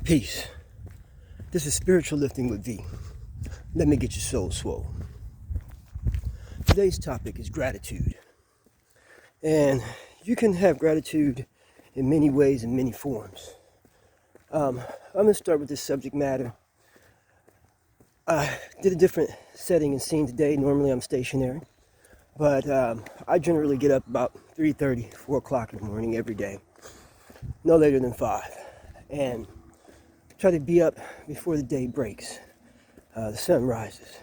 Peace. This is Spiritual Lifting with V. Let me get your soul swole. Today's topic is gratitude. And you can have gratitude in many ways and many forms. I'm going to start with this subject matter. I did a different setting and scene today. Normally I'm stationary. But I generally get up about 3:30, 4 o'clock in the morning every day. No later than 5. And try to be up before the day breaks, the sun rises.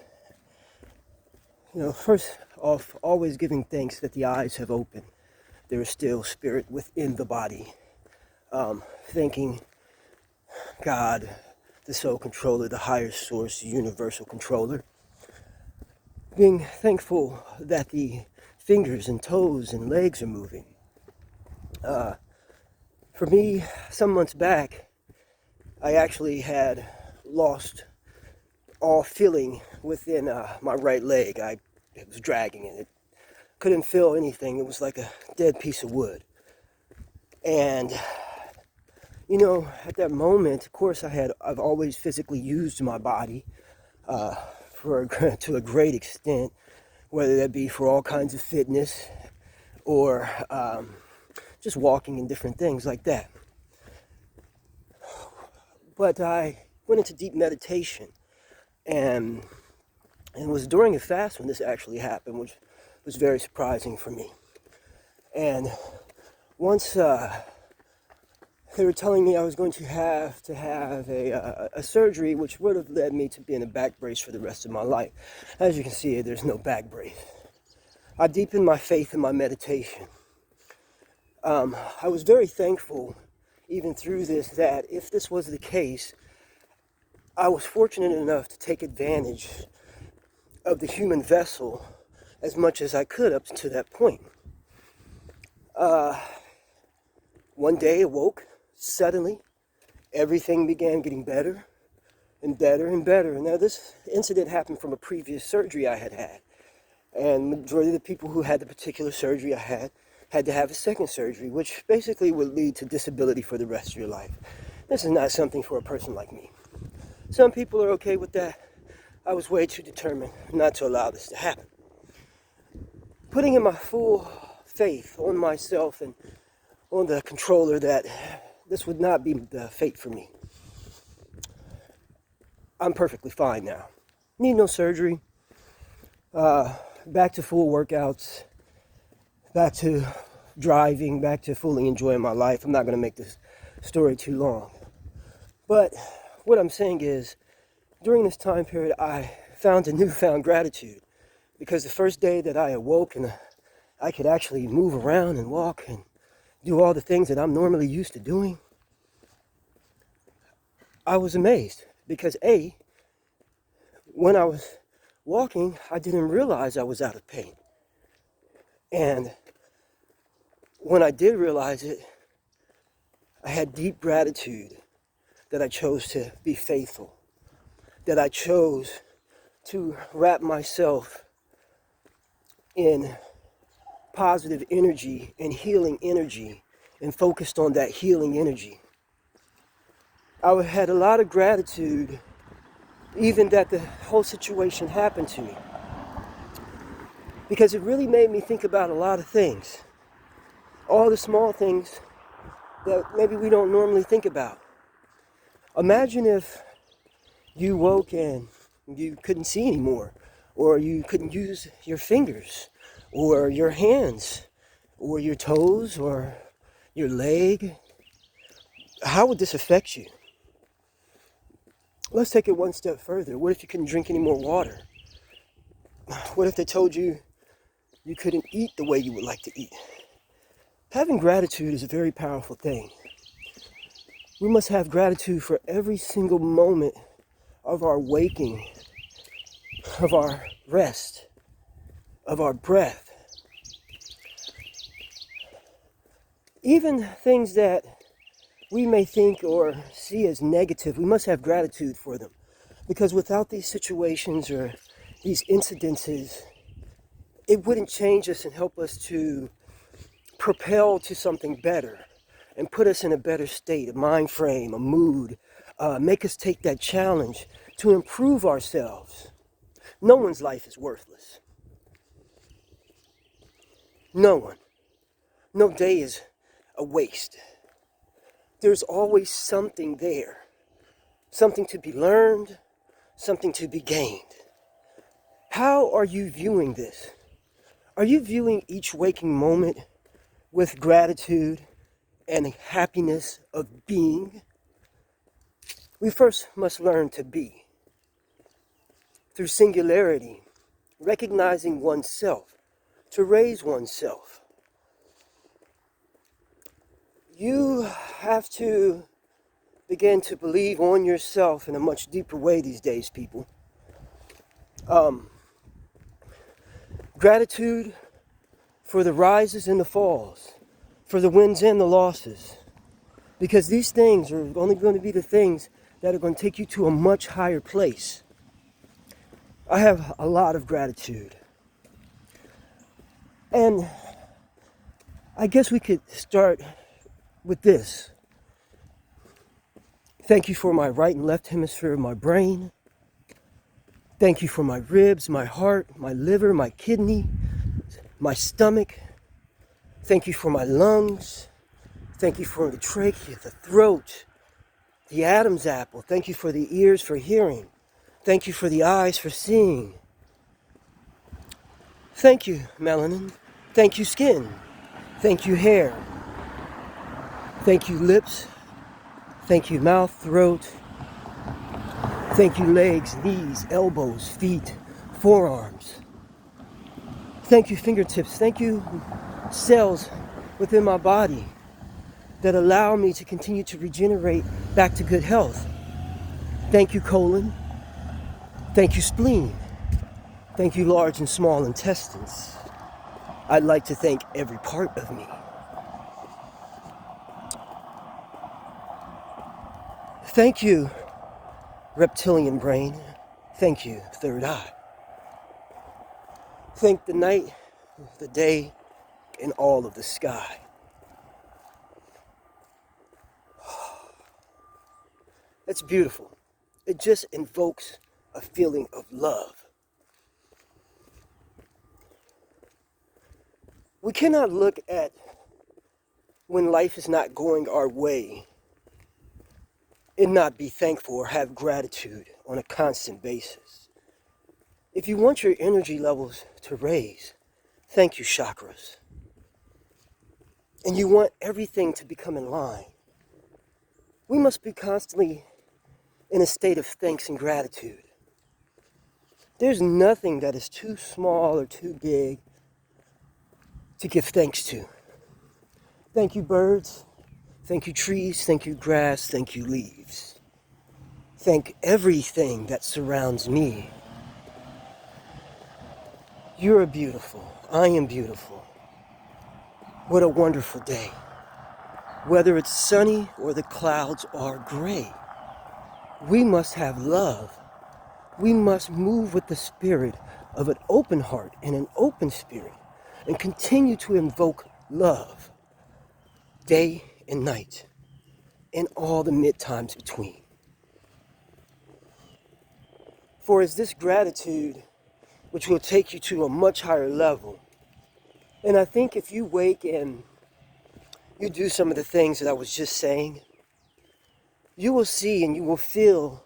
First off, always giving thanks that the eyes have opened. There is still spirit within the body. Thanking God, the soul controller, the higher source, the universal controller. Being thankful that the fingers and toes and legs are moving. For me, some months back, I actually had lost all feeling within my right leg. It was dragging it. It couldn't feel anything. It was like a dead piece of wood. And, at that moment, of course, I've always physically used my body to a great extent, whether that be for all kinds of fitness or just walking and different things like that. But I went into deep meditation, and it was during a fast when this actually happened, which was very surprising for me. And once they were telling me I was going to have a surgery, which would have led me to be in a back brace for the rest of my life. As you can see, there's no back brace. I deepened my faith in my meditation. I was very thankful, even through this, that if this was the case, I was fortunate enough to take advantage of the human vessel as much as I could up to that point. One day I woke, suddenly everything began getting better and better and better. And now this incident happened from a previous surgery I had. And the majority of the people who had the particular surgery I had to have a second surgery, which basically would lead to disability for the rest of your life. This is not something for a person like me. Some people are okay with that. I was way too determined not to allow this to happen. Putting in my full faith on myself and on the controller that this would not be the fate for me. I'm perfectly fine now. Need no surgery. Back to full workouts. Back to driving, back to fully enjoying my life. I'm not going to make this story too long. But what I'm saying is, during this time period, I found a newfound gratitude. Because the first day that I awoke and I could actually move around and walk and do all the things that I'm normally used to doing, I was amazed. Because when I was walking, I didn't realize I was out of pain. And when I did realize it, I had deep gratitude that I chose to be faithful, that I chose to wrap myself in positive energy and healing energy and focused on that healing energy. I had a lot of gratitude even that the whole situation happened to me, because it really made me think about a lot of things. All the small things that maybe we don't normally think about. Imagine if you woke and you couldn't see anymore, or you couldn't use your fingers, or your hands, or your toes, or your leg. How would this affect you? Let's take it one step further. What if you couldn't drink any more water? What if they told you you couldn't eat the way you would like to eat? Having gratitude is a very powerful thing. We must have gratitude for every single moment of our waking, of our rest, of our breath. Even things that we may think or see as negative, we must have gratitude for them. Because without these situations or these incidences, it wouldn't change us and help us to propel to something better and put us in a better state, a mind frame, a mood, make us take that challenge to improve ourselves. No one's life is worthless. No one. No day is a waste. There's always something there. Something to be learned, something to be gained. How are you viewing this? Are you viewing each waking moment with gratitude and happiness of being? We first must learn to be. Through singularity, recognizing oneself, to raise oneself. You have to begin to believe on yourself in a much deeper way these days, people. Gratitude for the rises and the falls, for the wins and the losses. Because these things are only going to be the things that are going to take you to a much higher place. I have a lot of gratitude. And I guess we could start with this. Thank you for my right and left hemisphere of my brain. Thank you for my ribs, my heart, my liver, my kidney, my stomach. Thank you for my lungs. Thank you for the trachea, the throat, the Adam's apple. Thank you for the ears for hearing. Thank you for the eyes for seeing. Thank you, melanin. Thank you, skin. Thank you, hair. Thank you, lips. Thank you, mouth, throat. Thank you, legs, knees, elbows, feet, forearms. Thank you, fingertips. Thank you, cells within my body that allow me to continue to regenerate back to good health. Thank you, colon. Thank you, spleen. Thank you, large and small intestines. I'd like to thank every part of me. Thank you, reptilian brain. Thank you, third eye. Thank the night, the day, and all of the sky. It's beautiful. It just invokes a feeling of love. We cannot look at when life is not going our way and not be thankful or have gratitude on a constant basis. If you want your energy levels to raise, thank you, chakras. And you want everything to become in line. We must be constantly in a state of thanks and gratitude. There's nothing that is too small or too big to give thanks to. Thank you, birds. Thank you, trees. Thank you, grass. Thank you, leaves. Thank everything that surrounds me. You're beautiful. I am beautiful. What a wonderful day. Whether it's sunny or the clouds are gray, we must have love. We must move with the spirit of an open heart and an open spirit and continue to invoke love day and night and all the mid times between. For it's this gratitude which will take you to a much higher level. And I think if you wake and you do some of the things that I was just saying, you will see and you will feel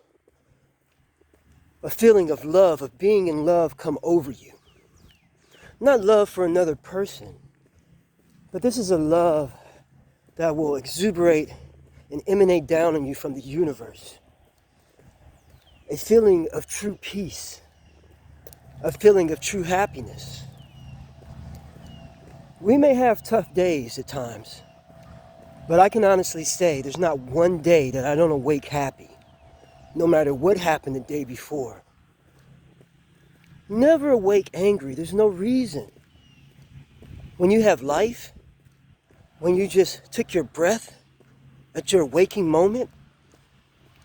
a feeling of love, of being in love come over you. Not love for another person, but this is a love that will exuberate and emanate down on you from the universe. A feeling of true peace, a feeling of true happiness. We may have tough days at times, but I can honestly say there's not one day that I don't awake happy, no matter what happened the day before. Never awake angry. There's no reason. When you have life, when you just took your breath at your waking moment,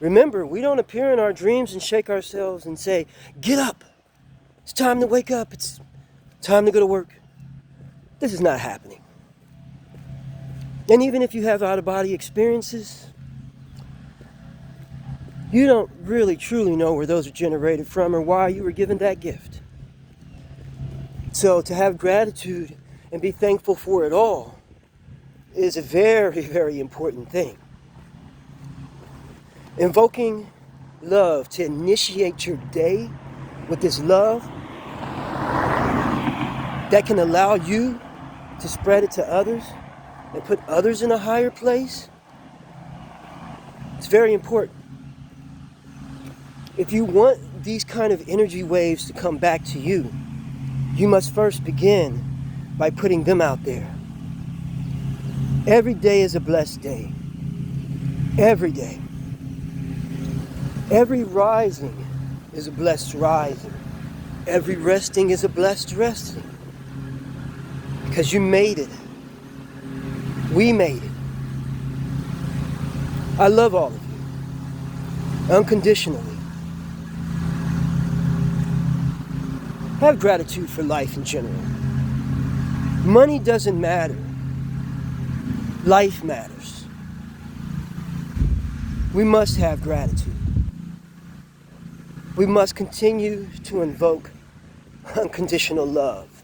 remember, we don't appear in our dreams and shake ourselves and say, get up. It's time to wake up. It's time to go to work. This is not happening. And even if you have out-of-body experiences, you don't really truly know where those are generated from or why you were given that gift. So to have gratitude and be thankful for it all is a very, very important thing. Invoking love to initiate your day with this love that can allow you to spread it to others and put others in a higher place, it's very important. If you want these kind of energy waves to come back to you, you must first begin by putting them out there. Every day is a blessed day. Every day. Every rising is a blessed rising. Every resting is a blessed resting. Because you made it. We made it. I love all of you. Unconditionally. Have gratitude for life in general. Money doesn't matter. Life matters. We must have gratitude. We must continue to invoke unconditional love.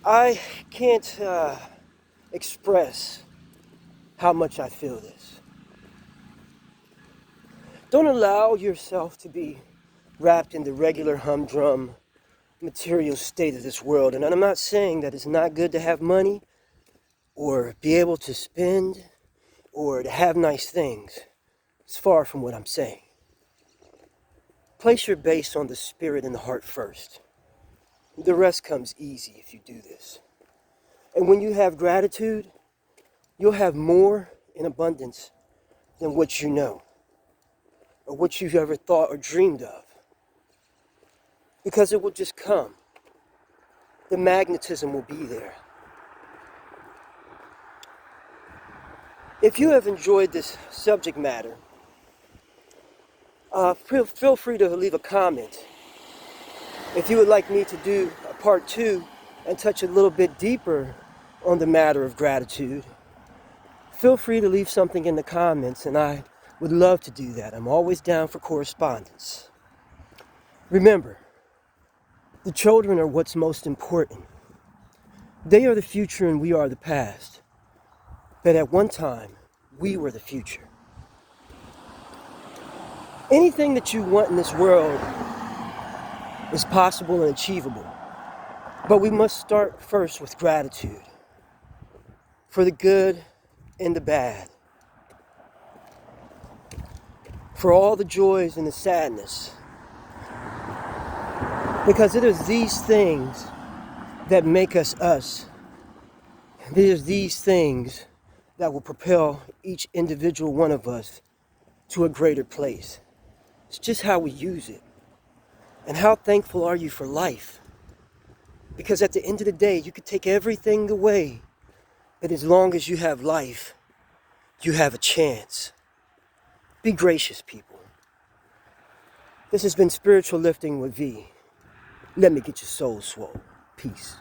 I can't express how much I feel this. Don't allow yourself to be wrapped in the regular humdrum material state of this world. And I'm not saying that it's not good to have money or be able to spend or to have nice things. It's far from what I'm saying. Place your base on the spirit and the heart first. The rest comes easy if you do this. And when you have gratitude, you'll have more in abundance than what you know or what you've ever thought or dreamed of. Because it will just come. The magnetism will be there. If you have enjoyed this subject matter, feel free to leave a comment. If you would like me to do a part 2 and touch a little bit deeper on the matter of gratitude, feel free to leave something in the comments, and I would love to do that. I'm always down for correspondence. Remember, the children are what's most important. They are the future and we are the past. But at one time, we were the future. Anything that you want in this world is possible and achievable. But we must start first with gratitude for the good and the bad, for all the joys and the sadness. Because it is these things that make us us. It is these things that will propel each individual one of us to a greater place. It's just how we use it. And how thankful are you for life? Because at the end of the day, you could take everything away, but as long as you have life, you have a chance. Be gracious, people. This has been Spiritual Lifting with V. Let me get your soul swole. Peace.